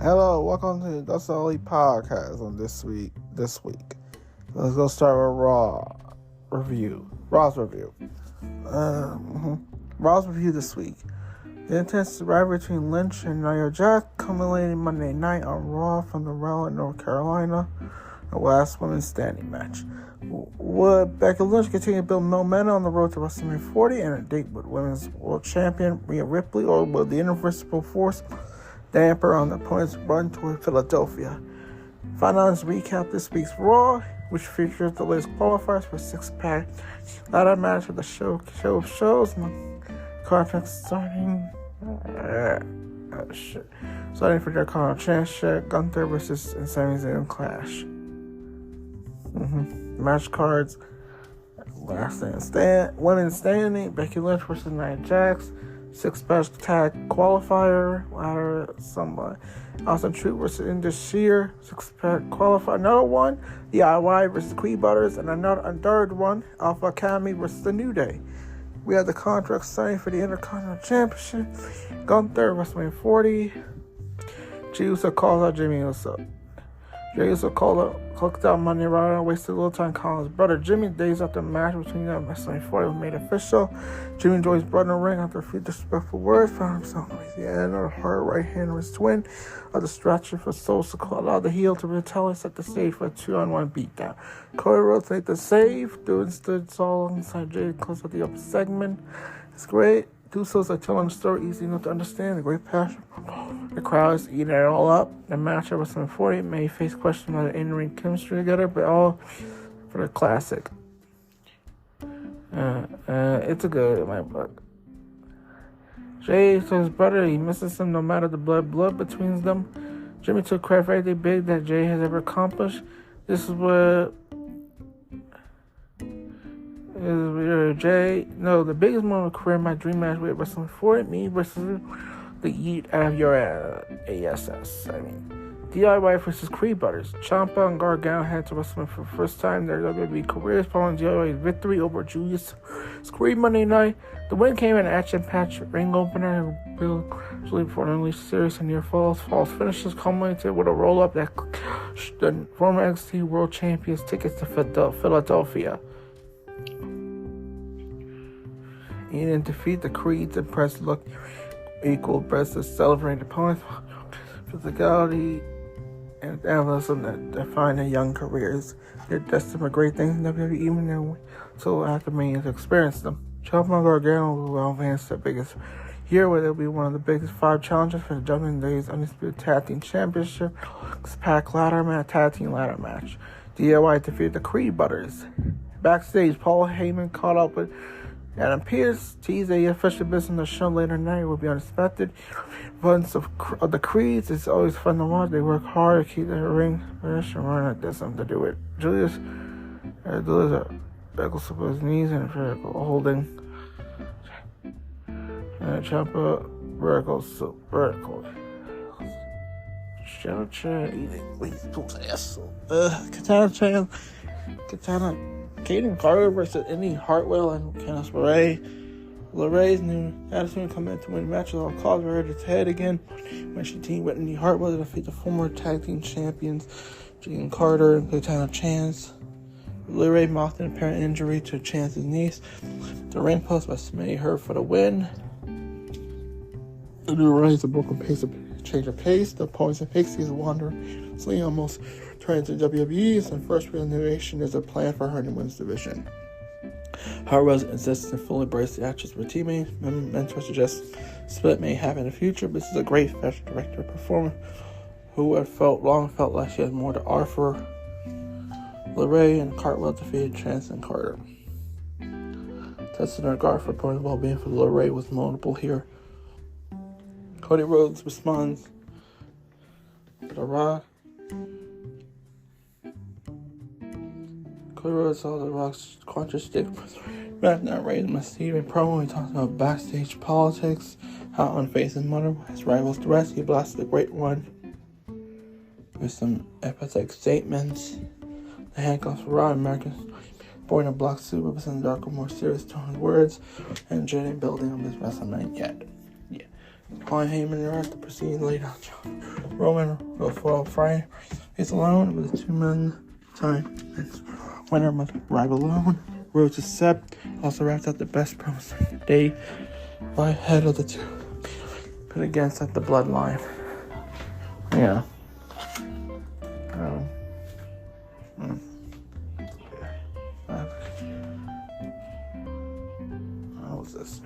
Hello, welcome to the AgostoAllElite Podcast on this week. Let's go start with Raw's review. Raw's review this week. The intense rivalry between Lynch and Nia Jax culminated Monday night on Raw from the Raleigh, North Carolina, the last women's standing match. Would Becky Lynch continue to build momentum on the road to WrestleMania 40 and a date with Women's World Champion Rhea Ripley, or will the irreversible force damper on the opponent's run toward Philadelphia? Find out and recap this week's Raw, which features the latest qualifiers for six-pack ladder match of the show of shows. Contract starting for their Championship, Gunther versus Sami Zayn Clash. Match cards: women's standing, Becky Lynch versus Nia Jax. Six-pack tag qualifier, ladder, somebody. Austin Truth versus Indus Shear. Six-pack qualifier. Another one, DIY versus Queen Butters. And a third one, Alpha Academy versus The New Day. We have the contract signed for the Intercontinental Championship. Gunther, WrestleMania 40. Jey Uso calls out Jimmy Uso. Jey Uso hooked out Monday Night and wasted a little time calling his brother Jimmy. Days after the match between them, WrestleMania 40 was made official. Jimmy joins his brother in the ring after a few disrespectful words. Found himself with the end of the hard right hand of his twin. A distraction for Souls to allow the heel to retaliate, set the stage for a 2-on-1 beatdown. Cody Rhodes made the save. Dude stood tall alongside Jay close to the upper segment. It's great. Usos are telling the story easy enough to understand. The great passion. The crowd is eating it all up. The match at WrestleMania 40 may face questions about the in-ring chemistry together, but all for the classic. It's a good in my book. Jay to his brother, he misses him no matter the blood between them. Jimmy took credit for everything big that Jay has ever accomplished. This is what the biggest moment of career, my dream match with WrestleMania 40, me versus the Eat out of your ASS. DIY versus Creed Brothers. Ciampa and Gargano head to WrestleMania for the first time in their WWE careers following DIY's victory over Julius Creed Monday night. The win came in an action-packed ring opener and built before an unleashed series of near falls finishes culminated with a roll-up that the former NXT World Champions tickets to Philadelphia. In defeat, the Creeds impressed look equal best as celebrating opponents, physicality, and athleticism that define their young careers. They're destined for great things in WWE even until after many have experienced them. Ciampa and Gargano will advance their biggest year, where they'll be one of the biggest 5 challenges for the Judgment Day's Undisputed Tag Team Championship Pack Tag Team Ladder Match. DIY defeated the Creed Brothers. Backstage, Paul Heyman caught up with Adam Pearce. Teased the official business on the show later tonight will be unexpected. Runs of the Creeds, it's always fun to watch. They work hard to keep their ring finish and run. There's something to do with Julius. Julius Eccles up his knees and vertical holding. Ciampa vertical. Katana. Kaden Carter versus Indy Hartwell and Candice LeRae's new attitude come in to win matches all cause ready to head again when she teamed with Indy Hartwell to defeat the former tag team champions Jaden Carter and Katana Chance. LeRae mocked an apparent injury to Chance's knees. The ring post by submitting her for the win. The new rise a broken pace of change of pace. The opponents and Pixies wander. Sling almost turns to WWE's, and first real innovation is a plan for her in the women's division. Hartwell insists to fully embrace the actress with teammates. Mentors suggest split may happen in the future, but this is a great fashion director performer who had long felt like she had more to offer. LeRae and Cartwell defeated Chance and Carter. Testing her regard for opponent's well-being for LeRae was notable here. Cody Rhodes responds to the Rock. Cody Rhodes saw the Rock's contradict Matt not raised my Steven promo. He talked about backstage politics, how unfazed his mother, his rivals the rest. He blasted the Great One with some epic statements. The handcuffs for Raw Americans born in a black suit representing darker, more serious toned words, and Jay building on this WrestleMania yet. Paul Heyman and the proceeding laid out Roman will foil Friday. He's alone with a 2-man time. Winner must arrive alone. Road to Sep also wrapped up the best promos of the day by head of the two. Put against at the bloodline. Yeah. What was this?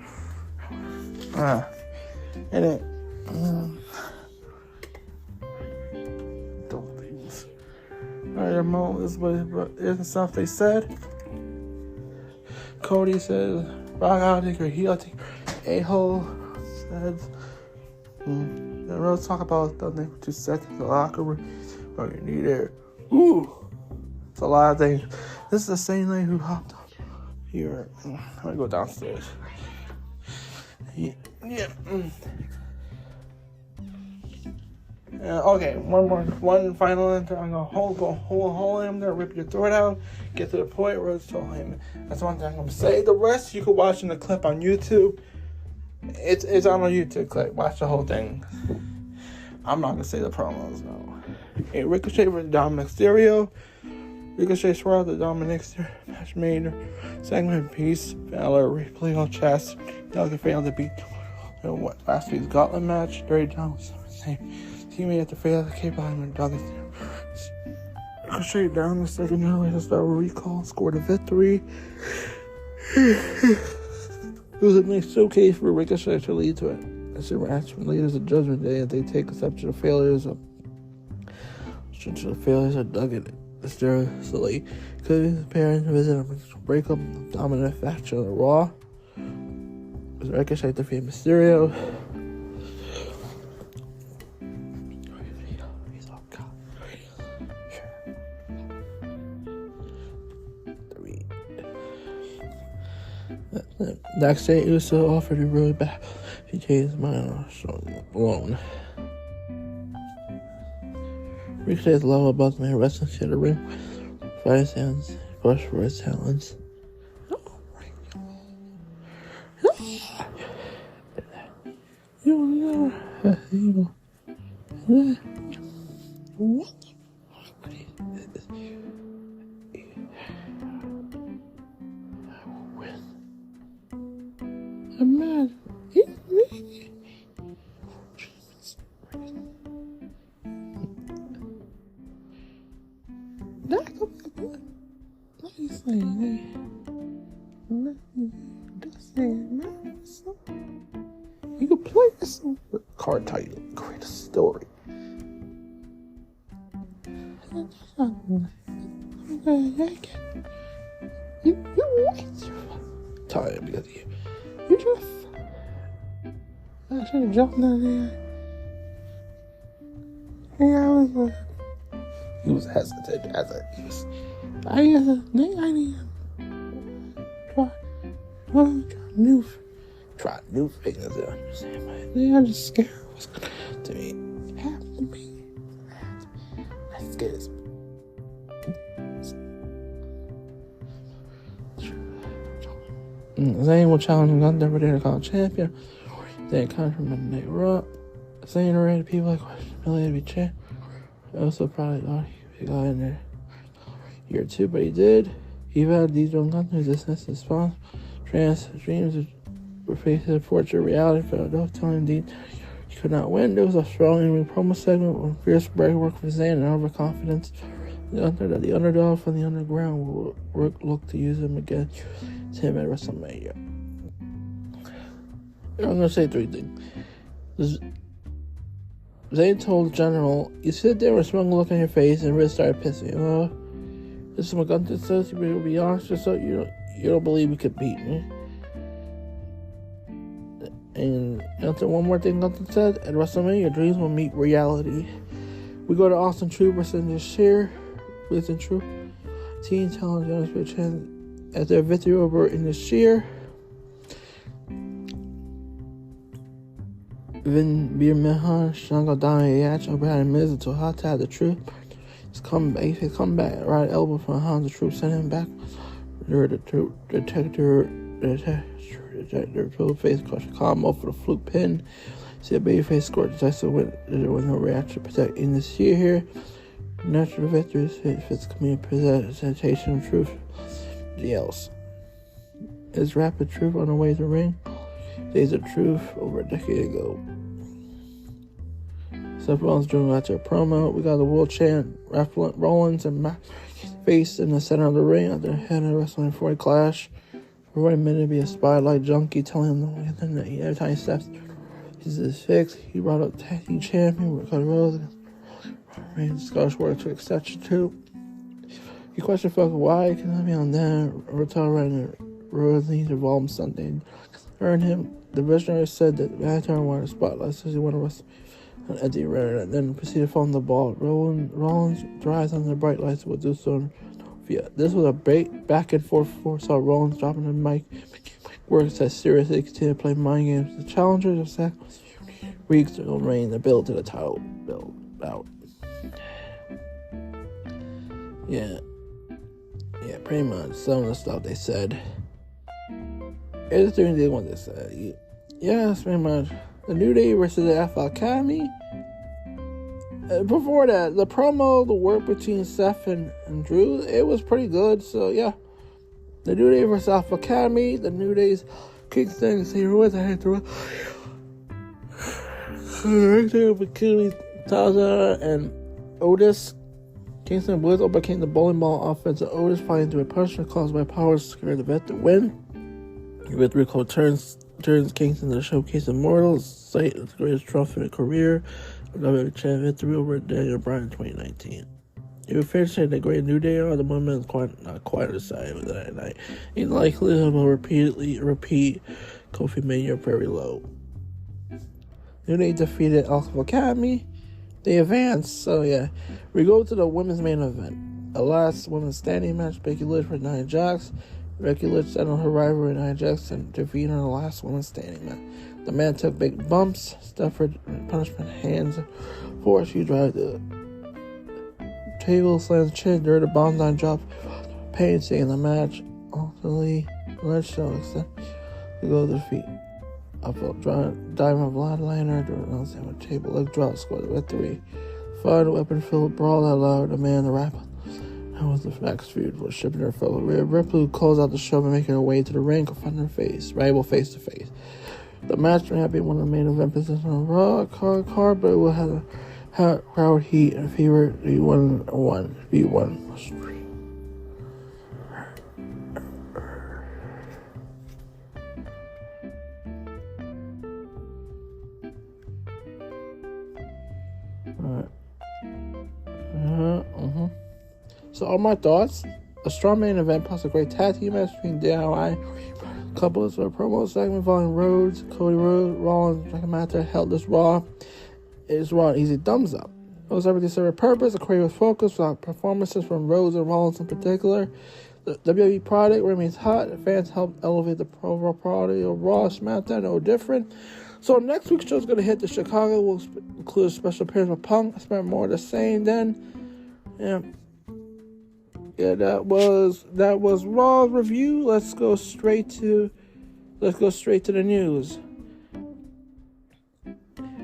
And it. Don't things. Alright, Mone, this is the stuff they said. Cody says, Vacate or Hijo. A-hole says, the road talk about the name 2 seconds in the locker room. Oh, you need it. Ooh. It's a lot of things. This is the same lady who hopped up here. I'm gonna go downstairs. Yeah. Okay, one final answer. I'm gonna hold him there, rip your throat out, get to the point where it's told him. That's one thing I'm gonna say. The rest you can watch in the clip on YouTube. It's on a YouTube clip. Watch the whole thing. I'm not gonna say the promos, no. A Ricochet with Dominic Mysterio. Ricochet swirled the Dominic Mysterio match made segment piece. Baszler replay all chest. Delicate failed to beat last week's Gauntlet match. Dirty John was same teammate at the fail that came behind when Doug Ricochet down the second earlier style recall, scored a victory. It was a nice showcase for Ricochet to lead to it. As a match from leaders of Judgment Day, they take exception to failures of Doug and Mysterio. Could be preparing to visit a breakup of dominant faction of Raw. As Ricochet defeated Mysterio. Next day, Uso offered to roll back. He changed his mind alone. Ricochet's level above the man wrestling shit a ring. Fire sounds, push for his talents. You know, what? I'm mad. You can play this card title, create a story. You waste your time because you just. I should have jumped down there. Yeah, he was hesitant as he was. I need try new things. They are just scared of what's going to happen to me. That's scared. Zayn will challenge Gunther for the Intercontinental Champion. Then comes from Monday Raw. Zayn already people like question to be champ. Also probably thought he got in there year 2, but he did. He had these young Gunther's resistance response. Trans dreams were facing a fortunate reality for adult telling Dean he could not win. There was a strong in-ring promo segment with fierce break work for Zayn and overconfidence. The underdog from the underground will look to use him against him at WrestleMania. I'm going to say 3 things. Zayn told the General, "You sit there with a smug look on your face," and really started pissing. This is what Gunther says. You better be honest, just so you don't believe you could beat me. And after one more thing Gunther said, at WrestleMania, your dreams will meet reality. We go to Austin Truth versus this year. With Truth, Teen challenge for chance at their victory over in this year. Vin Birmingham, Shango Donnie Yach, over had a minute until Hot Tag the Truth. He's come back, right elbow from Hans the Truth, sent him back. The detector, full face crush, calm off for the fluke pin. See a babyface scored decisive win. There was no reaction protecting this year here. Natural victories fits community presentation of truth. Yells. Is Rapid Truth on the way to the ring? Days of Truth over a decade ago. Seth Rollins doing after a promo. We got the world champ Rollins and Max face in the center of the ring at the head of the Wrestling 40 Clash. For what a minute to be a spotlight junkie, telling him that every time he steps, he's his fix. He brought up tag team champion with Cody Rhodes and Scottish Warrior to exception too. He questioned why can I be on that Rotel running Rhodes needs involved something. Earned him. The visionary said that Vacate wanted a spotlight, so he wanted to wrestle an empty arena, and then proceeded to phone the ball. Rollins drives on the bright lights will do so. This was a back and forth. Saw Rollins dropping the mic. Works as seriously continue to play mind games. The challengers of Sack weeks will reign the build to the title build out. Yeah, pretty much some of the stuff they said. It's the thing what they said. Yeah, it's pretty much the New Day versus the Alpha Academy. Before that, the promo, the work between Seth and Drew, it was pretty good. So yeah, the New Day versus Alpha Academy. The New Day's Kingston here with I had to right there with Kenny Taza and Otis. Kingston Woods overcame the bowling ball offense of Otis, fighting through a punishment caused by Powers to secure the vet to win. With Rico turns Kingston to showcase Immortals, sight of the greatest trophy in a career. WWE Champ victory over Daniel Bryan in 2019. It was fair to say that Great New Day are the women not quite decided with that night. In likelihood will repeat Kofi Mania very low. New Day defeated Alpha Academy. They advanced, so yeah. We go to the women's main event. The last women's standing match, Becky Lynch for Nia Jax. Becky Lynch settled her rivalry with Nia Jax and defeated her in the last women's standing match. The man took big bumps, stuffed her punishment hands, forced you drive the table, slams chin, dirty bomb down, drop, pain, seeing the match. Ultimately, Lynch shall extend to go to the feet. Up diamond bloodliner, doing on the table, leg drop, scored the victory. Fun weapon filled brawl that allowed the man to wrap up. That was the next feud was shipping her fellow Rhea Ripley closed out the show by making her way to the ring, confronting her rival face to face. The match may have been one of the main event positions on the Raw card, but it will have a crowd heat and fever. V1. So all my thoughts, a strong main event plus a great tag team match between DIY couples for a promo segment involving Rhodes, Cody Rhodes, Rollins, Vacate held this Raw. It's Raw an easy thumbs up. It was everything served a purpose, a creative focus without performances from Rhodes and Rollins in particular. The WWE product remains hot. Fans helped elevate the overall quality of Raw, SmackDown, no different. So next week's show is going to hit the Chicago. We'll include a special appearance with Punk. I spent more of the same then. Yeah, that was Raw's review. Let's go straight to the news.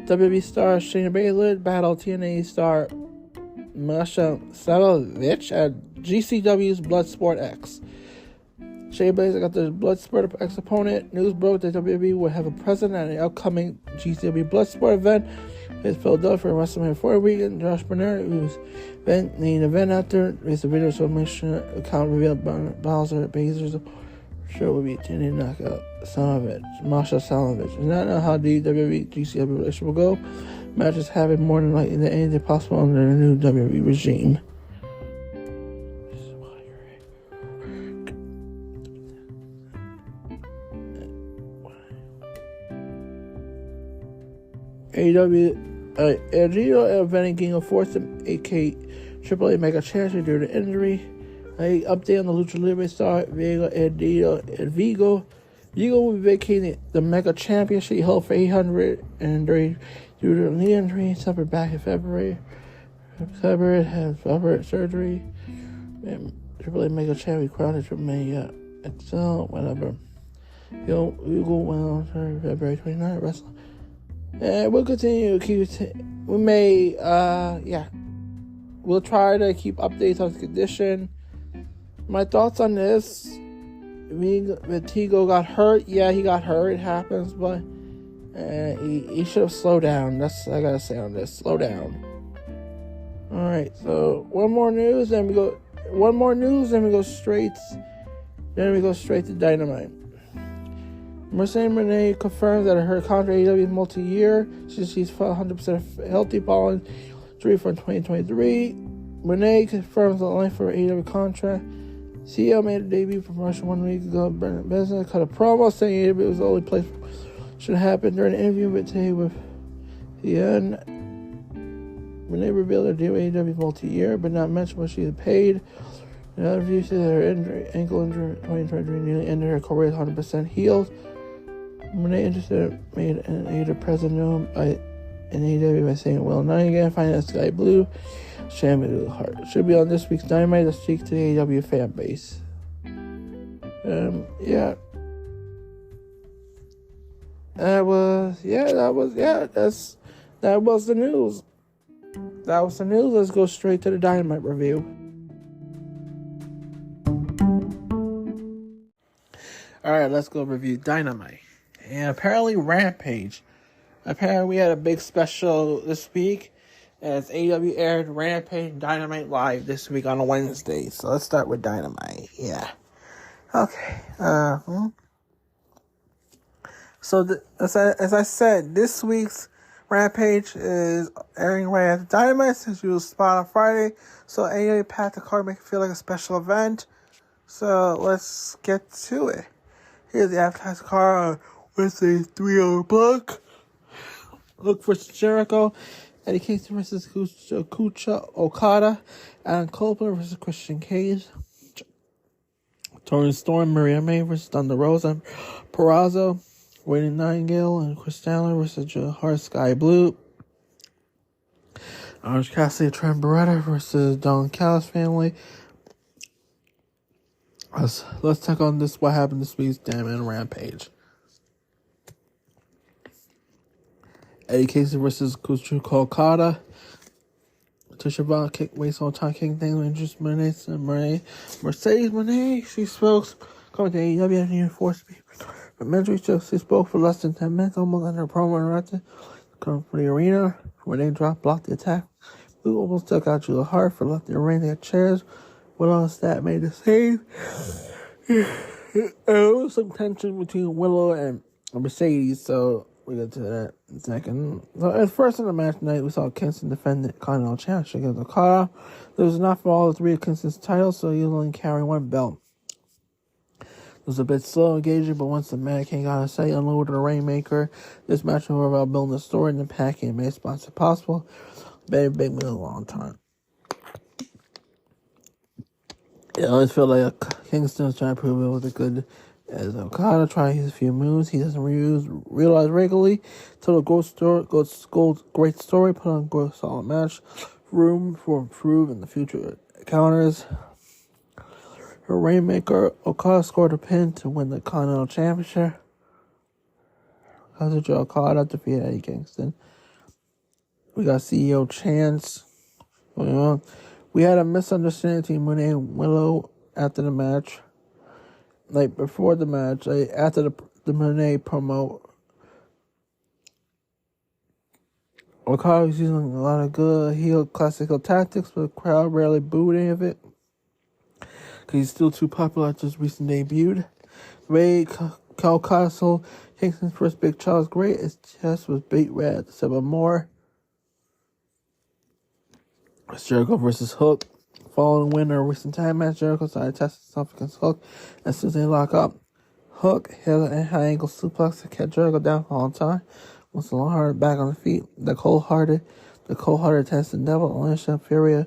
WWE star Shayna Baszler battled TNA star Masha Slamovich at GCW's Bloodsport X. Shayna Baszler got the Bloodsport X opponent. News broke that WWE would have a presence at an upcoming GCW Bloodsport event in Philadelphia WrestleMania 4 weekend. Josh Bernard, who's the event after, released a video submission account revealed Baszler Baszler's show will be TNA knockout Masha Slamovich. Does not know how the WWE GCW relationship will go. Matches having more than likely than anything possible under the new WWE regime. AEW and Vikingo forced him AAA Mega Champion due to injury. An update on the Lucha Libre star Vigo. Vigo will be vacating the Mega Championship he held for 800 and due to a knee injury, suffered back in February. Had surgery. AAA Mega Champion crowned Triple XL, whatever. Vigo went on February 29th, wrestling And we'll continue to keep. We may, we'll try to keep updates on the condition. My thoughts on this: Vikingo got hurt. Yeah, he got hurt. It happens, but he should have slowed down. That's what I gotta say on this. Slow down. All right. So one more news, then we go. Then we go straight to Dynamite. Moné confirms that her contract AEW is multi-year. She's 100% healthy following injury from 2023. Moné confirms the length for her AEW contract. CEO made a debut promotion 1 week ago. Bernard Business cut a promo saying AEW was the only place should happen during an interview with today with the end. Moné revealed her deal with AEW is multi-year, but not mentioned what she had paid. In another view, she said her ankle injury in 2023 nearly ended her career 100% healed. Moné interested made an AEW president known by an AEW by saying, "Well, now you gotta find that Sky Blue Shaman of the Heart." Should be on this week's Dynamite to speak to the AEW fan base. That was the news. That was the news. Let's go straight to the Dynamite review. Alright, let's go review Dynamite. And apparently Rampage. Apparently we had a big special this week as AEW aired Rampage and Dynamite live this week on a Wednesday. So let's start with Dynamite. Yeah. Okay. So as I said, this week's Rampage is airing right after Dynamite since it was spot on Friday. So AEW packed the card, make it feel like a special event. So let's get to it. Here's the advertised card with a 3-hour block. Look for Jericho, Eddie Kingston versus Kucha Okada, Adam Copeland versus Christian Cage, Tony Storm, Maria May versus Thunder Rosa, Purrazzo, Wayne Nightingale, and Chris Stanley versus Johar Sky Blue, Orange Cassidy, Trent Beretta versus Don Callis family. Let's check on this. What happened this week's Dynamite Rampage. Eddie Kingston versus Kucha Okada. Tisha Vaughn kicked waist on time, kicking things with interest. Mercedes Moné. She spoke coming to AEW and reinforced but mentally she spoke for less than 10 minutes, almost under her promo interrupted. Come from the arena where they blocked the attack. Blue almost took out Julia Hart for left the arena. They had chairs. Willow Stat made the save. There was some tension between Willow and Mercedes, so we'll get to that in a second. So at first in the match tonight, we saw Kingston defend the Continental Championship against Okada. There was enough for all the three of Kingston's titles, so he was only carrying one belt. It was a bit slow engaging, but once the mannequin got a sight, unloaded a Rainmaker. This match was about building the story and then packing and made spots if possible. Big win a long time. I always feel like Kingston was trying to prove it was as good as Okada, trying his few moves he doesn't realize regularly. Told a great story, put on a solid match. Room for improve in the future counters. Her Rainmaker, Okada scored a pin to win the Continental Championship. Kazuchika Okada defeated Eddie Kingston. We got CEO Chance going on. We had a misunderstanding between Moné and Willow after the match. Like, before the match, after the Moné promo, Okada was using a lot of good heel classical tactics, but the crowd rarely booed any of it. Because he's still too popular after his recent debut. The way Okada sold Kingston's first big challenge was great. His chest was beat red at 7 more. Jericho versus Hook. Following win in a recent time match, Jericho started testing himself against Hook. As soon as they lock up, Hook hit an high ankle suplex to catch Jericho down for a long time. Once the long-hearted back on the feet, the cold-hearted testing devil, Alicia Furia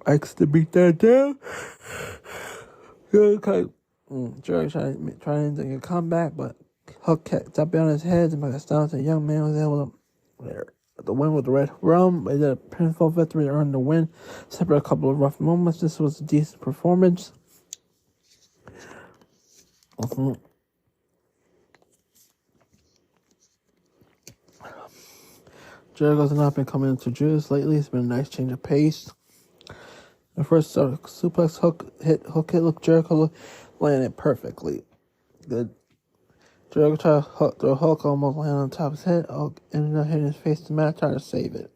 likes to beat that down. Jericho trying to get a comeback, but Hook kept up on his head and by the style the young man was able to the win with the Red Rum. They did a pinfall victory to earn the win. Separate a couple of rough moments. This was a decent performance. Jericho's not been coming into juice lately. It's been a nice change of pace. The first suplex hook hit look Jericho landed perfectly. Good. Jericho tried to throw Hulk, almost landed on top of his head. Hulk ended up hitting his face to Matt, trying to save it.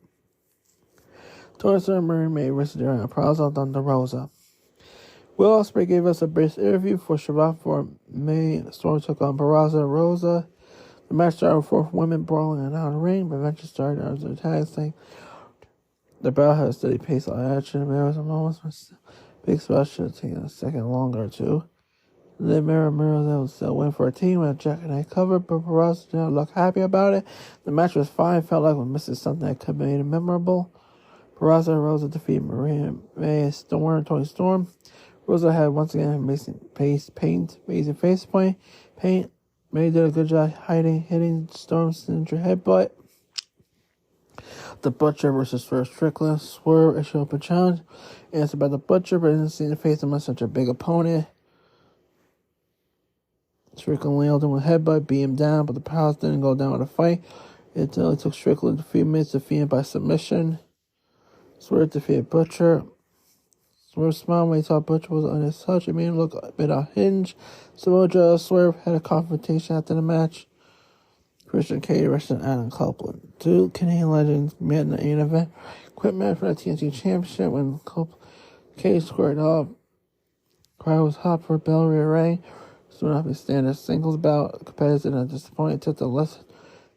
Towards the Marine May versus Darren Prazo Thunder Rosa. Will Ospreay gave us a brief interview for Shabbat for May. Storm took on Barraza and Rosa. The match started with 4 women brawling in the ring, but eventually started out as a tag thing. The battle had a steady pace of action. There was a moment when Big Splash should have taken a second longer or two. Then Mirror that was still win for a team with a jackknife cover, but Barraza did not look happy about it. The match was fine, felt like we missed something that could have made it memorable. Barraza and Rosa defeated Maria May, Storm, Tony Storm. Rosa had once again amazing face paint. May did a good job hitting Storm's signature headbutt. The Butcher versus Swerve Strickland. Swerve issued up a challenge. Answered by the Butcher, but didn't seem to face him as such a big opponent. Strickland nailed him with a headbutt, beat him down, but the Palace didn't go down with a fight. It only took Strickland a few minutes to defeat him by submission. Swerve defeated Butcher. Swerve smiled when he saw Butcher was on his touch. It made him look a bit unhinged. Samoa Joe and Swerve had a confrontation after the match. Christian Cage versus Adam Copeland. 2 Canadian legends met in the main event. Quick match for the TNT Championship when Cage squared off. Crowd was hot for Bell Ray. Soon after standard singles bout, competitors and disappointed took the lesson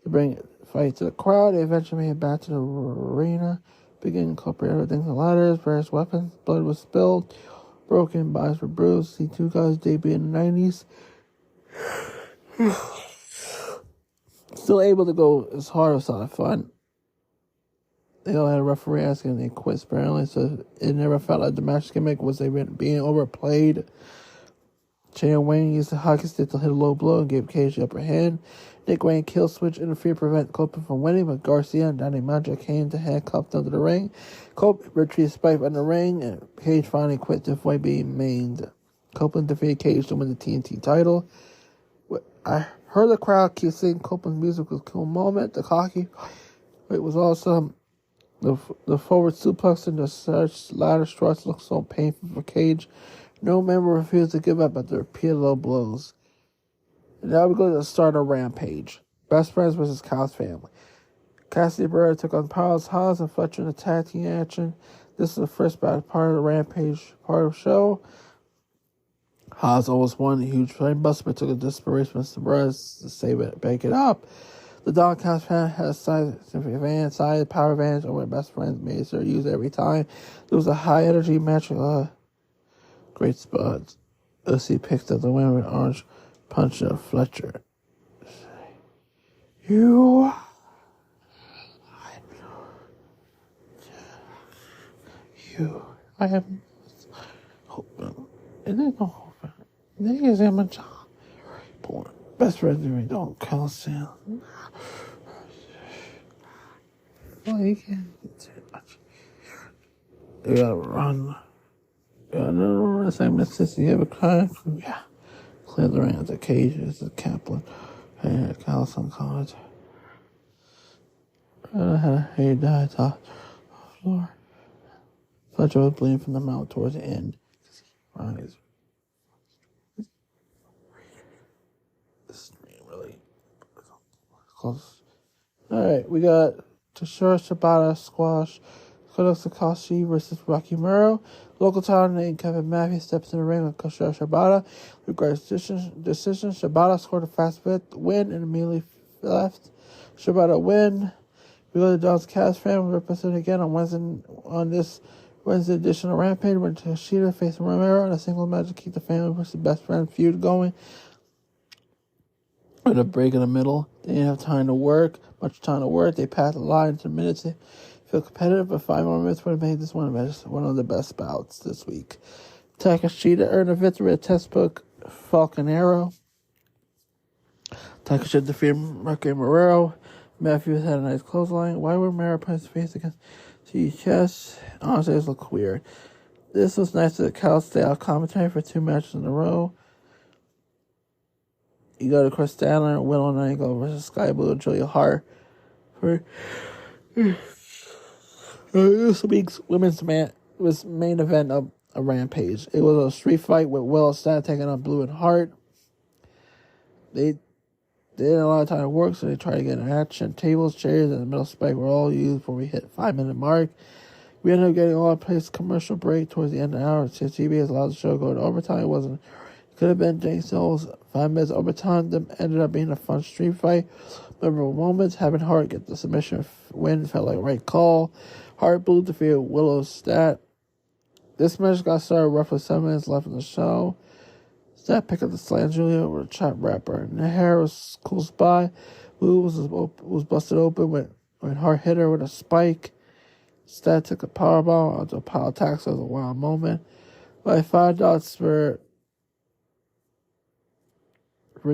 to bring the fight to the crowd. They eventually made it back to the arena. Beginning to incorporate everything to ladders, various weapons. Blood was spilled. Broken, bodies were bruised. See 2 guys debuted in the 90s. Still able to go as hard as I fun. They all had a referee asking and they quit apparently, so it never felt like the match gimmick was being overplayed. Shayna Wayne used the hockey stick to hit a low blow and gave Cage the upper hand. Nick Wayne kill switch interfered to prevent Copeland from winning, but Garcia and Danny Magic came to handcuffed under the ring. Copeland retrieved Spike in the ring, and Cage finally quit to avoid being maimed. Copeland defeated Cage to win the TNT title. I heard the crowd keep saying Copeland's music was a cool moment. The hockey it was awesome. The forward suplex and the search ladder struts looked so painful for Cage. No member refused to give up at the repeated low blows. And now we go to the start of Rampage. Best Friends versus Kyle's family. Cassidy Burr took on Powell's Haas and Fletcher in the tag team action. This is the first part of the Rampage part of the show. Haas almost won a huge flame buster, but took a desperation with the Burrs to save it, break it up. The Don Callis family had a side power advantage over Best Friends made sure to use it every time. It was a high energy match. Great spots. Uzi picked up the win with orange punch of Fletcher. I have hope. And there's no hope. Niggas in my job. Best friends with me don't count sound. Well, you can't get too much. You gotta run. The same as you have a client. Yeah. Clear the ring at the cages, the Kaplan, and Callis on college. I had a hair dye top floor. Fletcher was bleeding from the mouth towards the end. Ronnie's. This is really close. Alright, we got Toshiro Shibata squash. Kodo Sakashi versus Rocky Muro. Local talent named Kevin Matthews steps in the ring with Toshiro Shibata. Regards decision, Shibata scored a fast win and immediately left. Shibata win. We go to John's Cast family represented again on this Wednesday edition of Rampage, where Toshida faced Romero in a single match to keep the family versus Best Friend feud going. With a break in the middle, they didn't have much time to work. They passed the line into minutes. They feel competitive, but 5 more minutes would have made this one of the best bouts this week. Takashita earned a victory at textbook Falcon Arrow. Takashita defeated Rocky Marrero. Matthews had a nice clothesline. Why would Marrero put his face against chest? Honestly, this looked weird. This was nice to Cal stay out commentary for 2 matches in a row. You go to Chris Stanley and Will Knight versus Sky Blue and Julia Hart for This week's women's main event of a Rampage. It was a street fight with Willow Stat taking on Blue and Hart. They didn't have a lot of time to work, so they tried to get an action. Tables, chairs, and the middle spike were all used before we hit 5-minute mark. We ended up getting all place commercial break towards the end of the hour. Since TBS allowed the show to go to overtime, it could have been James Hill's 5 minutes overtime. That ended up being a fun street fight. Memorable moments. Having Hart get the submission win felt like a right call. Hart blew to defeat Willow Stat. This match got started roughly 7 minutes left in the show. Stat picked up the slam Julia over a chop wrapper. And the hair was close by. Blue was busted open when Hart hit her with a spike. Stat took a powerbomb onto a pile of tacks. So it was a wild moment. By $5 for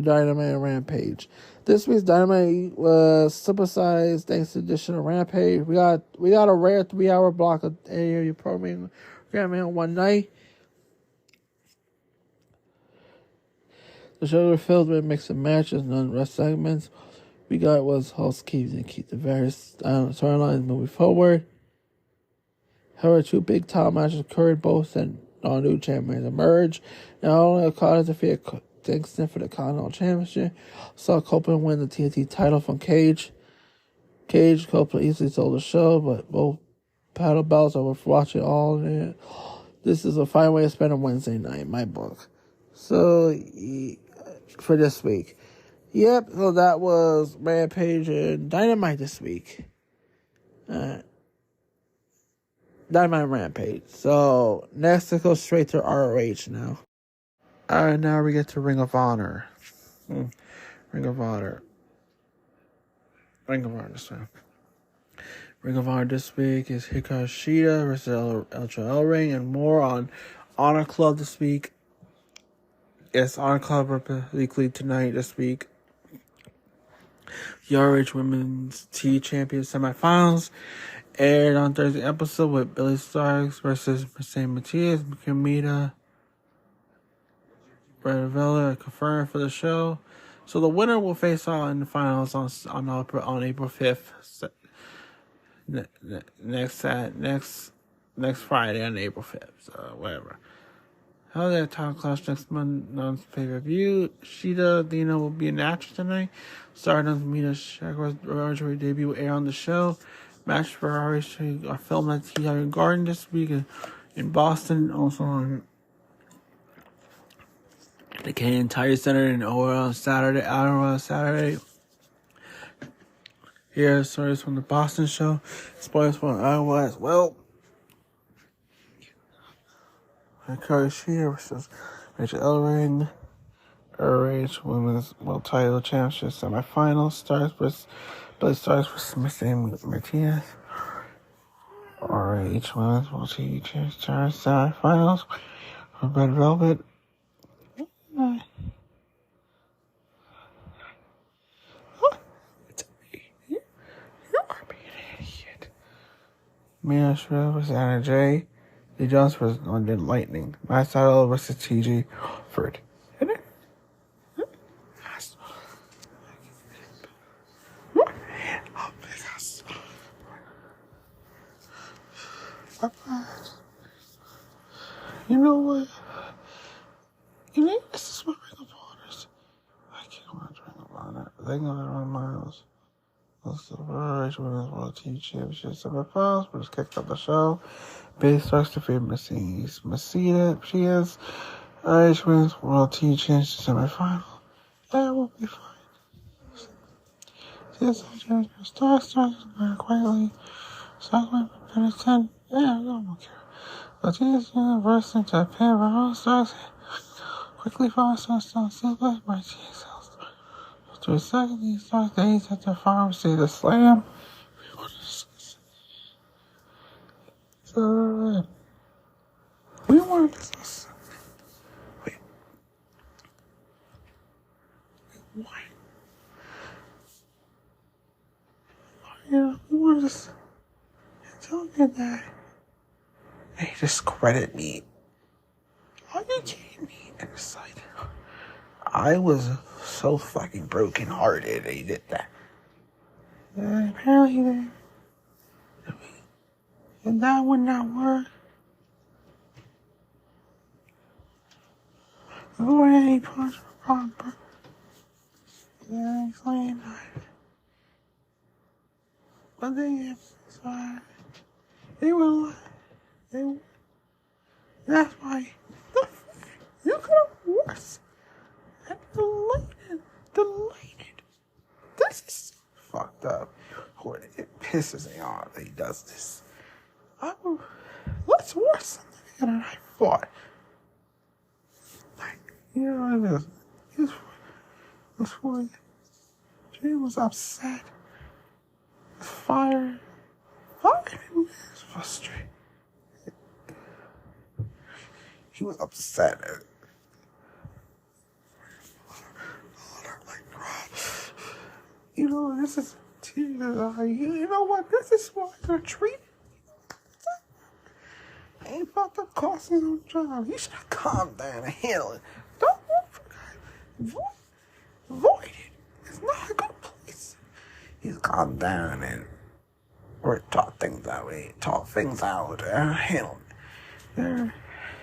Dynamite and Rampage. This week's Dynamite was supersized thanks to the addition of Rampage. We got a rare 3-hour block of AEW programming on one night. The show was filled with a mix of matches and unrest segments. We got was housekeeping and keep the various storylines moving forward. However, 2 big title matches occurred, both and non-new champions emerged. Not only Okada defeated Kingston for the Continental Championship, saw Copeland win the TNT title from Cage. Copeland easily sold the show, but both paddle belts are worth watching all. This is a fine way to spend a Wednesday night in my book. So, for this week. Yep, so that was Rampage and Dynamite this week. Dynamite and Rampage. So, next to go straight to ROH now. Alright, now we get to Ring of Honor. Ring of Honor this time. Ring of Honor this week is Hikaru Shida versus El Ring and more on Honor Club this week. Yes, Honor Club weekly tonight this week. The ROH Women's T Champion semifinals aired on Thursday episode with Billy Starks versus Mercedes Matias, Kamita, Brett Vella confirmed for the show. So the winner will face off in the finals on April 5th. Next Friday on April 5th. So whatever. How their top clash next month's pay-per-view. Shida Dina will be an actress tonight. Stardom's Mina Shakur's origin debut will air on the show. Match for ROH are filmed at TD Garden this week in Boston. Also on the Canadian Tire Center in Ottawa on Saturday. Here are stories from the Boston show. Spoilers from Iowa as well. Hikaru Shida versus Rachel Ellering. ROH Women's World Title Championship semifinals. Billy Starks versus Mercedes Martinez. ROH Women's World TV Championship semifinals. Red Velvet. Mia Shrill versus Anna Jay. Lee Jones versus London Lightning. Matt Seidel versus TG Ford. You know what? This is what Ring of Honor's. I can't watch Ring of Honor. They go around miles. Let's the ROH Women's World TV Championship semifinals, but just kicked off the show. Billy Starks defeated Mercedes. She is ROH Women's World TV Championship semifinal. Yeah, it will be fine. Yes, Starks going quietly. Starks went for 10. Yeah, I don't care. Martinez burst into a pin, but Starks quickly followed Starks down silver by Jesus. To a second, he starts days at the farm, see the slam. So, we want this. Wait. Why? We want this. Tell me that. Hey, discredit me. Are you kidding me? Excited. I was so fucking broken hearted they did that. Apparently And that would not work. Go ahead and punch proper. Yeah, explain that. But then, sorry. They were like, that's why you could have worse. And deleted. This is fucked up. It pisses me off that he does this. What's worse than I thought? Like, you know, she was upset. Fire is frustrated. He was upset. You know, this is, you know what, this is why they're treated. I ain't about to cost his own job. He should have calmed down and handled it. Don't avoid it. It's not a good place. He's calmed down and talk things out. Talk things out and handle it. They're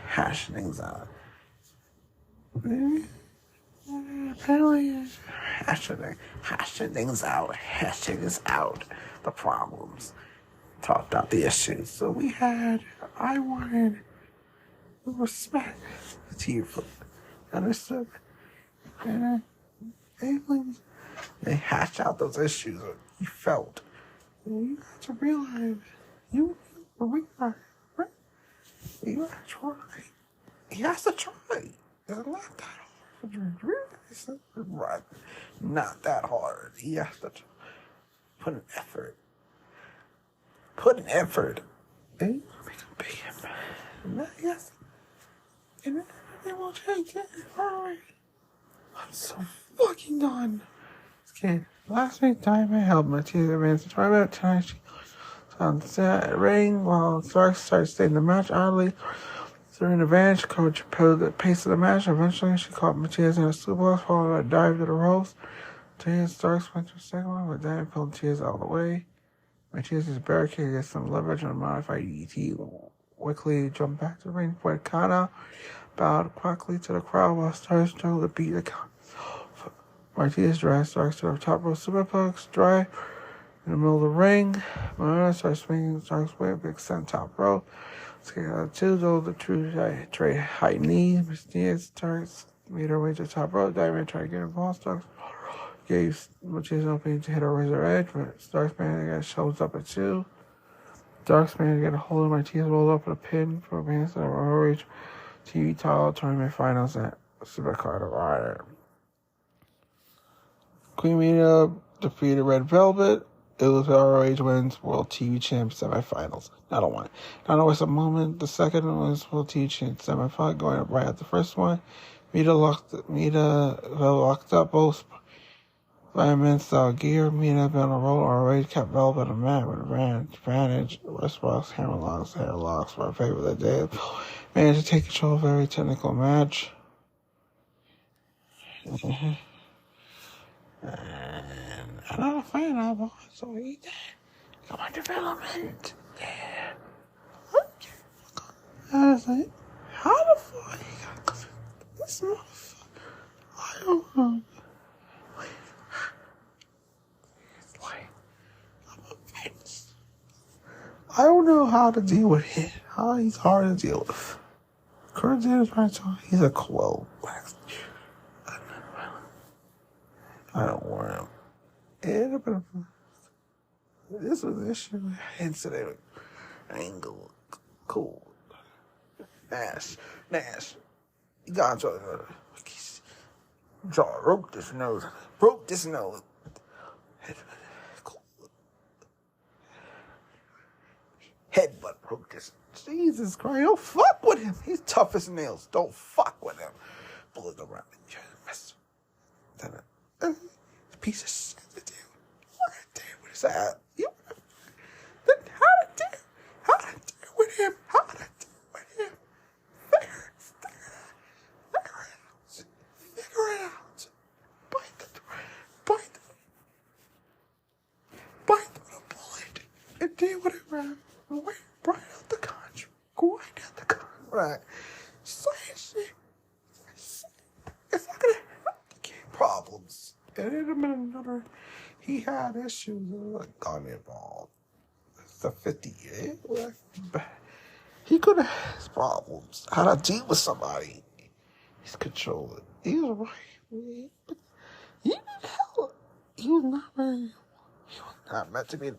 hashing things out. Apparently, hashing things out, the problems, talked out the issues. So I wanted respect to you, understood, and they hashed out those issues that you felt. And you got to realize you right? You got to try. He has to try. It's not that hard. It's not that hard. He has to put an effort. And you make him pay him. Yes. And then they won't change it. Alright. I'm so fucking done. Okay. Last week, time I held my teeth advanced to try about tonight. She on the ring while Starks started staying the match oddly. During the advantage, coach pulled the pace of the match. Eventually, she caught Matthias in a suplex, followed by a dive to the ropes. Matthias Starks went to the second one, but then pulled Matthias out of the way. Matthias' barricade gets some leverage on a modified ET. Quickly jumped back to the ring, pointed Kana, bowed quickly to the crowd while Starks struggled to beat the count. Matthias drives Starks to the top rope superplex, drive in the middle of the ring. Mone starts swinging Starks' way, big center top rope. Two though the true trade high knee. Matthias Starks made her way to the top rope. Diamond tried to get involved. Starks gave Matthias an opening to hit her razor edge, but Starks man shows up at 2. Starks man get a hold of Matthias, rolled up with a pin for advance in the ROH TV title tournament finals at Supercard of Honor. Queen Mina defeated Red Velvet. It was ROH Women's World TV Champ semifinals. Not a one. Not always a moment. The second was World TV Champ semifinal, going up right at the first one. Mina locked up both Fireman style gear. Mina been on a roll. ROH kept Velvet a mat with advantage. Wrist hammer locks for a favor that day. Managed to take control of a very technical match. And I'm not a fan of it, so he did. Come on, development. Yeah. Okay. I was like, how the fuck he got this motherfucker? I don't know. It's like, I'm offense. I don't know how to deal with him. How he's hard to deal with. Kurt James right on. He's a cold black. I don't want him. This was an issue. Incident. Angle. Cool. Nash. He got to jaw. Broke this nose. Cool. Headbutt broke this. Jesus Christ. Don't fuck with him. He's tough as nails. Don't fuck with him. Bullet around and you mess. Piece of shit to do. What to do with his ass? How to deal with him? Figure it out. Bite the bullet and deal with it, man. Wait, Brian. right. Saying shit. It's not gonna get problems. And in a minute, another, he had issues like got involved. It's the 50 year. He could have had his problems. How to deal with somebody. He's controlling. He was right. But he didn't help. He was not very. He was not meant to be.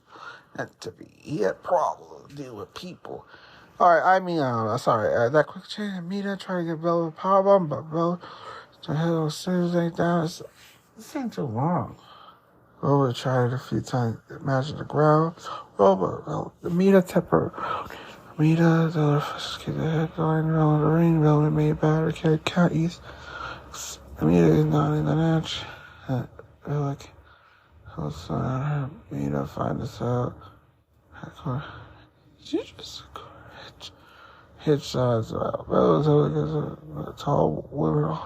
He had problems dealing with people. Alright, sorry. That quick change. Mita tried to get Bella a powerbomb, but Bella to hell seriously down. This ain't too long. Robert tried it a few times. Imagine the ground. Robert, the Mita temper. Mita, the other first kid, the head going around the ring. Bella made battery carried count east. Mita is not in the match. Like, Mita find this out. Did you just hit shots out? Bella's a tall woman.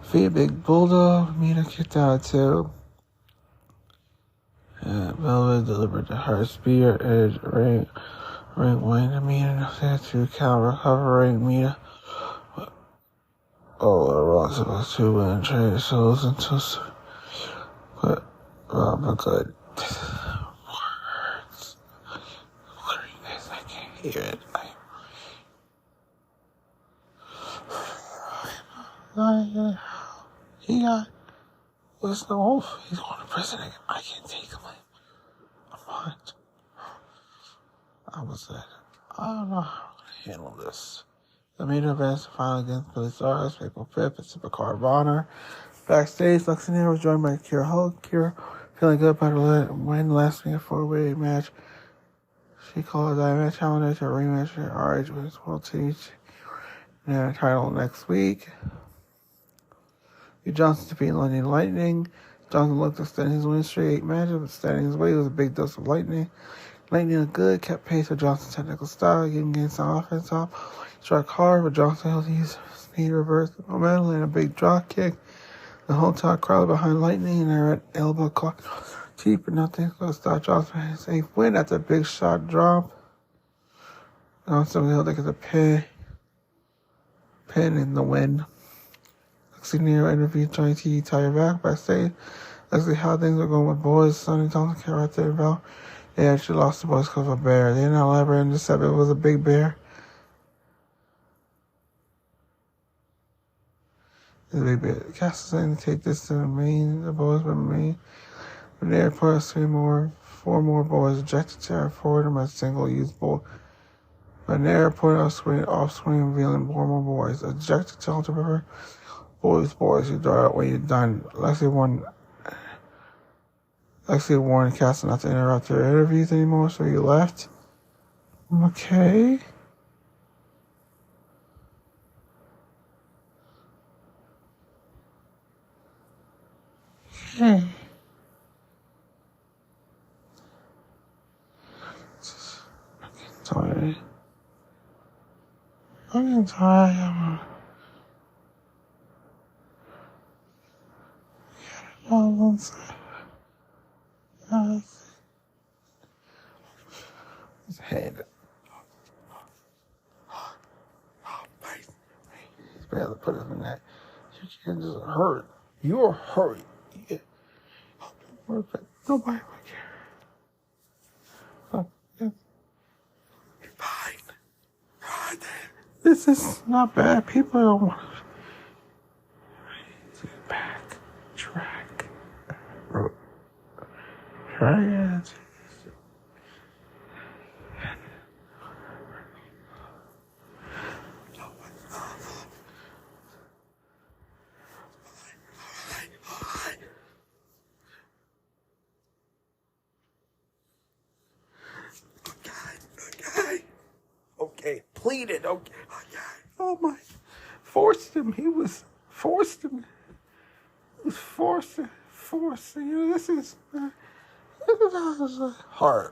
Feet big bulldog. Mita kicked out too. And Bella delivered to her spear edge ring win. Mita said 2 count recovering. Mita. Oh, the Rock's supposed to win trade souls into. But good. Words. This, I can't hear it. He got. What's the wolf? He's going to prison again. I can't take him. I'm not. I don't know how to handle this. The main event final against Billy Stars, April 5th at Supercard of Honor. Backstage, Luxembourg was joined by Kira Hulk. Kira feeling good about her win last week, a 4-way match. She called a match calendar to a rematch at RH Women's World Teach. And a title next week. Johnson defeated London Lightning. Johnson looked to extend his win streak 8 matches, but standing his way was a big dose of lightning. Lightning looked good, kept pace with Johnson's technical style, getting some offense off. Struck hard, but Johnson held his speed reverse momentum and a big drop kick. The whole top crowd behind Lightning and their elbow clock. Cheap, but nothing going to stop Johnson from his 8th win after a big shot drop. Johnson held like a pin in the win. Lexi Nero interviewed Johnny T. Tyre back backstage. Lexi, how things are going with boys. Sonny Johnson came right there about. They actually lost the boys because of a bear. They didn't elaborate and just said it was a big bear. It's a big bear. Castle saying to take this to the boys were Maine. From the airport, 4 more boys ejected to our forward by a single-use ball. But in the airport, off-screen revealing 4 more boys ejected to Alter River. Boys, you draw out when you're done. Lexi warned Castle not to interrupt their interviews anymore, so you left. Okay. Okay. I'm getting tired. His head. He's barely put him in that. You can't just hurt. You're hurt. Nobody would care. Fine. This is not bad. People don't want to. Back. Track. Try it. Okay, pleaded. Okay. Oh my! Forced him. He was forced him. He was forced. You know, this is hard.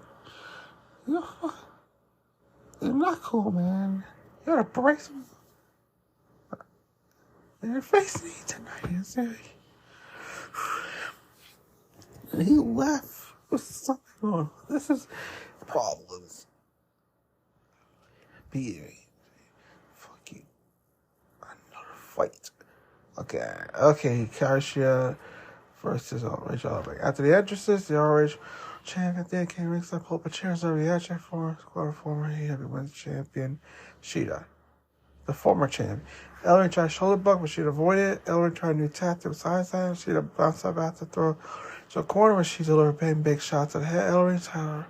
You're not cool, man. You gotta brace him. They're facing me tonight. And he left with something on. This is problems. Beating. Fuck fight. Okay, Karshia versus Rachel. After the entrances, the ROH champion then came ringside, pulled up a chair, so reaction for former heavyweight champion Shayna, the former champ. Ellering tried shoulder block, but Shayna avoided it. Ellering tried a new tactic with side slam. Shayna bounced up after throw to the corner, where she delivered big shots to the head. Ellering tried to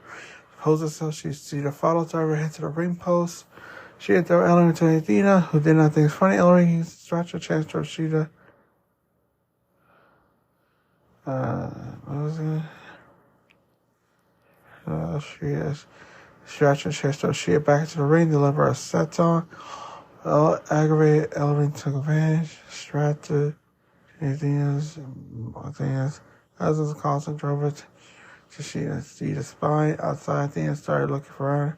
pose herself. Shayna followed her head to the ring post. She had throw Ellering to Athena, who did not think it's funny. Ellering stretched her chance towards Shayna. What was it? Stretched her chest towards Shayna back into the ring, deliver a set on. Aggravated, Ellering took advantage. Stratted Athena's as was constant, drove it to Shayna. See the spine outside. Athena started looking for her.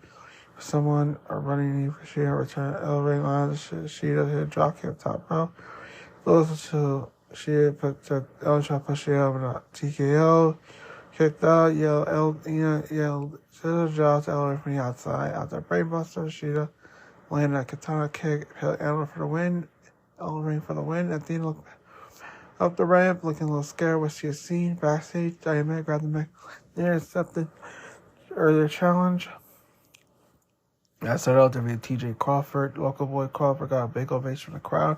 Someone running in for Shayna, returned Ellering on Shayna hit a drop kick top row. Close to Shayna, Ellering tried to push Shayna over the TKO. Kicked out, yelled Shayna dropped Ellering from the outside. Out there, brainbuster, Shayna landed a katana kick, hit Ellering for the win. Ellering for the win. Athena looked up the ramp, looking a little scared what she had seen. Backstage, Diamond grabbed the mic there, accepted earlier challenge. That's our LW TJ Crawford. Local boy Crawford got a big ovation from the crowd.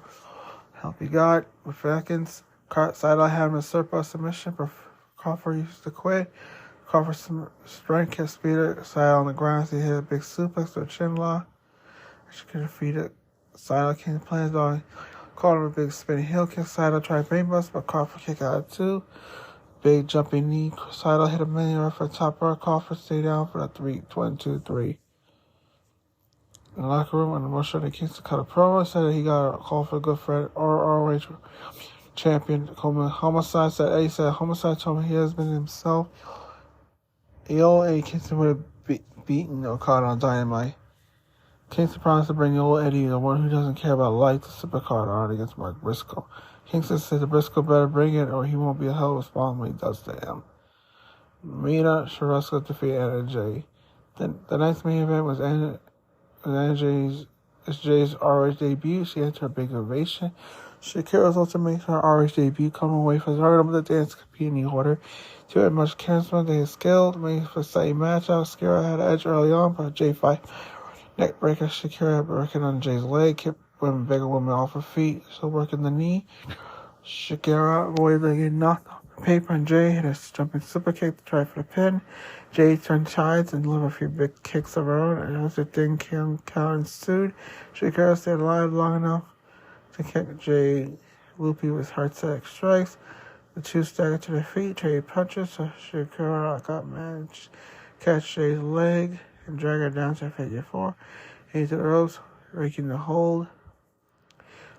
Help he got with seconds. Side-eye had him a surplus submission, but Crawford used to quit. Crawford's strength kept speeder side on the ground. So he hit a big suplex to a chin lock. She could defeat it. Side-eye came to play his dog. Called him a big spinning heel kick. Side-eye tried brainbust, but Crawford kicked out of two. Big jumping knee. Side-eye hit a millionaire for the top row. Crawford stayed down for the 3-2-3. In the locker room, when Masha and Kingston cut a promo, said that he got a call for a good friend, ROH champion Homicide. Eddie said Homicide told him he has been himself. Yo and Kingston would have beaten Okada on Dynamite. Kingston promised to bring old Eddie, the one who doesn't care about life, the supercard on against Mark Briscoe. Kingston said the Briscoe better bring it or he won't be a hell of a spawn when he does to him. Mina Sharusco defeated NJ. The next main event was NJ's ROH debut. She entered a big ovation. Shakira's also made her ROH debut, coming away from the rhythm of the dance competing order. She had much charisma, they had skill, made for a steady matchup. Shakira had an edge early on, but J5 neck breaker. Shakira had been working on Jay's leg, kept bigger women off her feet, still working the knee. Shakira avoided getting knocked off the paper, and Jay hit a jumping super kick to try for the pin. Jay turned tides and delivered a few big kicks of her own, and as the thing count ensued, Shakira stayed alive long enough to kick Jay loopy with hard set strikes. The two staggered to their feet, traded punches, so Shakira got managed to catch Jay's leg and drag her down to figure four. Into the ropes, breaking the hold.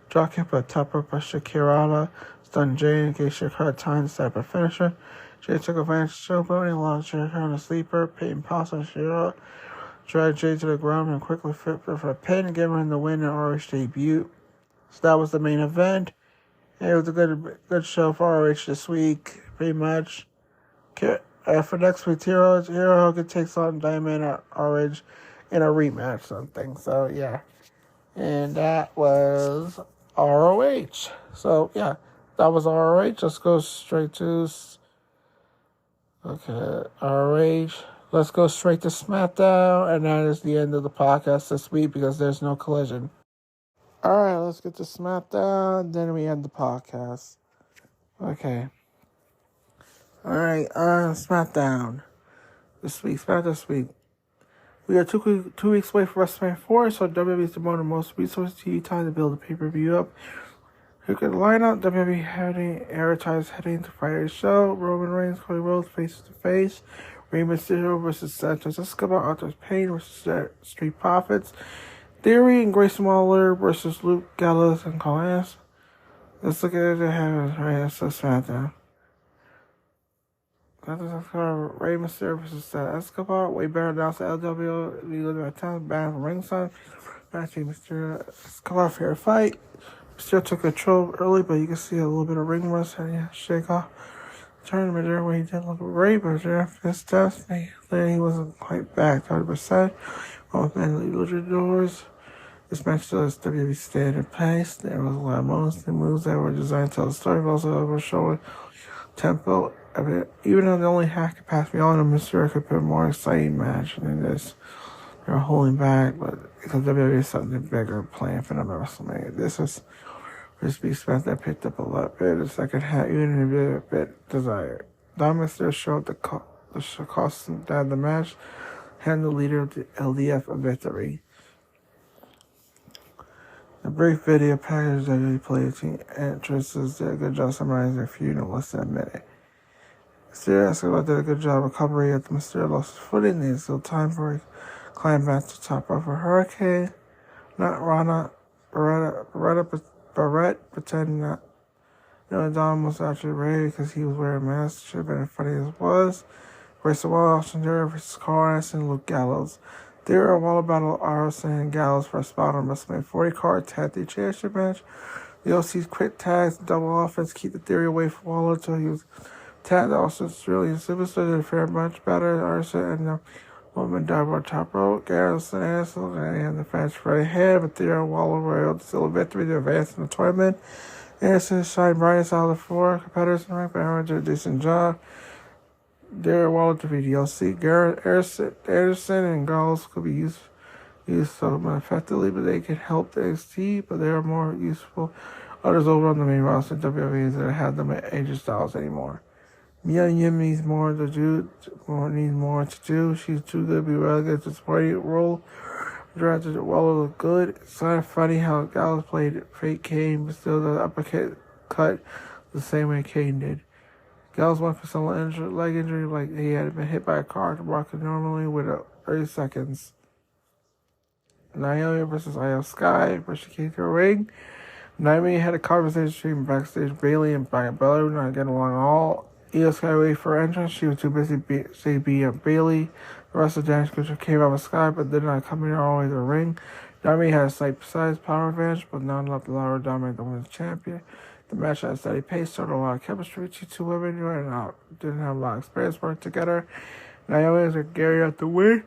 Drop kick by top rope by Shakira, stunned Jay and gave Shakira time to set up a finisher. Jay took advantage of showboating and allowed Shakira on a sleeper. Peyton Posse and Shakira dragged Jay to the ground and quickly flipped her for a pin and gave her the win in ROH debut. So that was the main event. And it was a good show for ROH this week, pretty much. For next week, Hero Hogan takes on Diamond at ROH in a rematch something. So, yeah. And that was ROH. So, yeah, that was ROH. Let's go straight to... Okay, ROH. Let's go straight to SmackDown. And that is the end of the podcast this week because there's no collision. Alright, let's get to SmackDown, then we end the podcast. Okay. Alright, SmackDown. SmackDown this week. We are 2 weeks away from WrestleMania 4, so WWE is devoting the most resources to time to build the pay-per-view up. Look at the lineup. WWE heading into Friday's show. Roman Reigns, Cody Rhodes face-to-face. Rey Mysterio versus Santos Escobar. Arthur Payne versus Street Profits. Theory and Grayson Waller versus Luke Gallows and Collins. Let's look at it. Right, so SmackDown. Rey Mysterio versus Escobar. Way better announced at LW. We look at time. Bad from ringside. Matching Mysterio Escobar fair fight. Mysterio took control early, but you can see a little bit of ring rust and shake off. Tournament there where he did look great, but after his test, he wasn't quite back 100%. Both men lead luchadors. This match does WWE standard pace. There was a lot of moves that were designed to tell the story, but also were showing tempo. Even though they only half capacity on the Mysterio could put a more exciting match than this. They're holding back, but because WWE is something bigger planned for the WrestleMania. This is Crispy Smith that picked up a lot bit. The second half, even a bit desired. Dominic still showed the cost that the match hand the leader of the LDF a victory. The brief video package that they played team entrances did a good job summarizing their feud in less than a minute. Mysterio did a good job recovery after Mysterio lost his footing. They had still time for a climb back to top of a hurricane. Not Rana Barrett pretending that Dom was actually ready because he was wearing a mask. Should have been as funny as it was. Race the Wall, Austin Theory versus Carl Anderson and Luke Gallows. Theory will battle Anderson and Gallows for a spot on WrestleMania 40 card tag team championship match. The OC's quick tags, double offense, keep the Theory away from Waller until he was tagged. Austin's really Superstar did a fair much better. Anderson and the woman dive on top rope. Garrison and Anderson and the fans right ahead, but Theory and Waller were able to seal a victory to advance in the tournament. Anderson shined brightest out of the four competitors in the ring, but Aaron did a decent job. Darren Waller to be the OC. Garrett Anderson and Gallows could be used so effectively, but they can help the NXT, but they are more useful. Others over on the main roster WWE that have them at AJ Styles anymore. Mia Yim needs more to do. She's too good to be relegated to supporting role. Directed Waller looked good. It's kind of funny how Gallows played fake Kane, but still the uppercut cut the same way Kane did. Gallows went for some leg injury like he had been hit by a car to walk normally with 30 seconds. Naomi versus Io Sky versus came to the ring. Naomi had a conversation between backstage Bayley and Brian Belair, not getting along at all. Io Sky waited for her entrance. She was too busy being Bayley. The rest of the damage control came out with Sky, but did not come in all the way to the ring. Naomi had a slight size power advantage, but not enough to allow her to dominate the women's champion. The match had a steady pace, showed a lot of chemistry between two women and didn't have a lot of experience working together. Naomi and Gary out the win.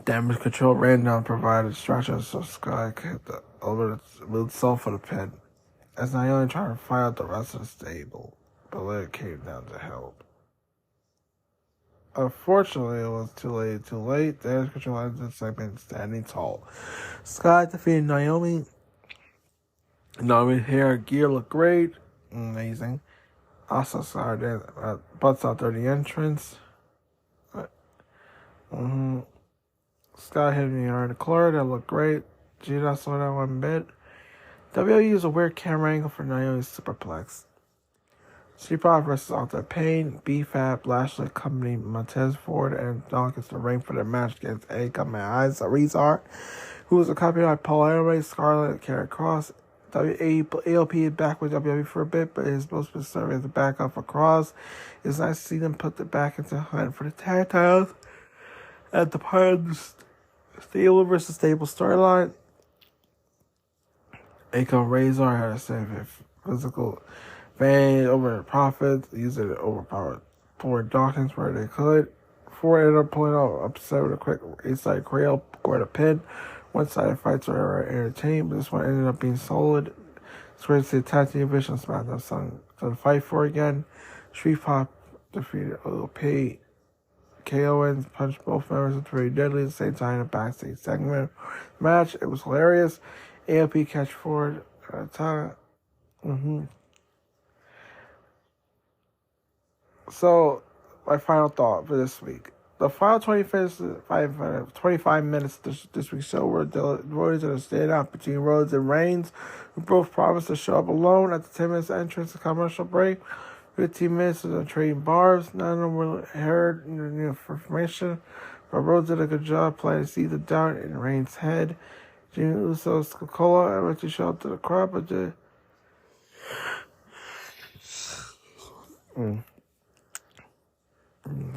Damage control ran down, provided stretches so Sky could move itself for the pin. As Naomi tried to fight out the rest of the stable, Belair came down to help. Unfortunately, it was too late. Damage control ended the segment standing tall. Sky defeated Naomi. Naomi's hair and gear looked great. Amazing. Also saw her butts out there the entrance. Sky hit me in the corner. That looked great. Gee, I saw that one bit. WWE used a weird camera angle for Naomi's superplex. Streetpop versus Alta Payne, B-Fab, Baszler accompanied Montez Ford and Dawkins to the ring for their match against Rezar, who was accompanied by Paul Ellering, Scarlett, and Karrion Kross. AOP is back with WWE for a bit, but is supposed to be serving as a backup for Kross. It's nice to see them put it back into the hunt for the tag titles at the part of the stable versus stable storyline. Rezar had a same physical advantage over the Profits, using it overpowered Ford Dawkins where they could. Ford ended up pulling out upset with a quick inside cradle, scored a pin. One-sided fights were entertaining, but this one ended up being solid. It's great to see the tag team division SmackDown something to fight for again. Street Pop defeated OP. KO's punched both members into very deadly at the same time in a backstage segment match. It was hilarious. AOP catch Ford So, my final thought for this week. The final 25 minutes this week's show were devoted to the standout between Rhodes and Reigns, who both promised to show up alone at the 10 minutes entrance to commercial break. 15 minutes of trading barbs. None of them were heard information, but Rhodes did a good job playing to see the doubt in Reigns' head. Jimmy Uso's Coca-Cola eventually showed up to the crowd, but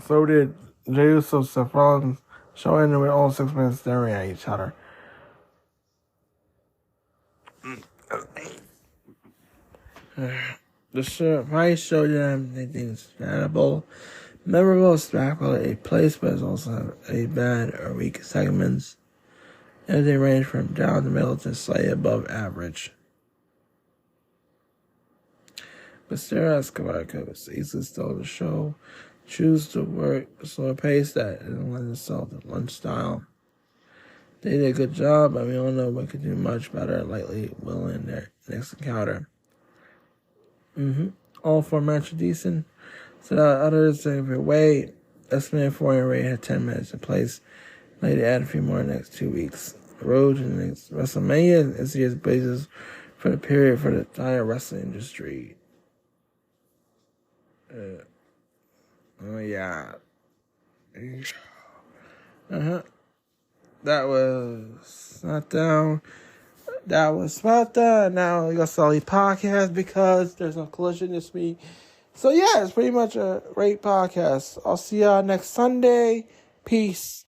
so did Jey Uso, Seth Rollins, showing with all 6 minutes staring at each other. My show them anything understandable. Memorable spectacle, a place, but it's also a bad or weak segments. And they range from down the middle to slightly above average. But Sarah Escobar could easily stole the show. Choose to work a slower pace that didn't lend itself to lunch style. They did a good job, but we all know we could do much better. Lightly will in their next encounter. All four matches are decent. So that others take it away. Estimated foreign rate had 10 minutes in place. Later add a few more in the next 2 weeks. The road to the next WrestleMania is the basis for the period for the entire wrestling industry. That was SmackDown. That was SmackDown. Now we got AgostoAllElite Podcast because there's no collision this week. So yeah, it's pretty much a great podcast. I'll see y'all next Sunday. Peace.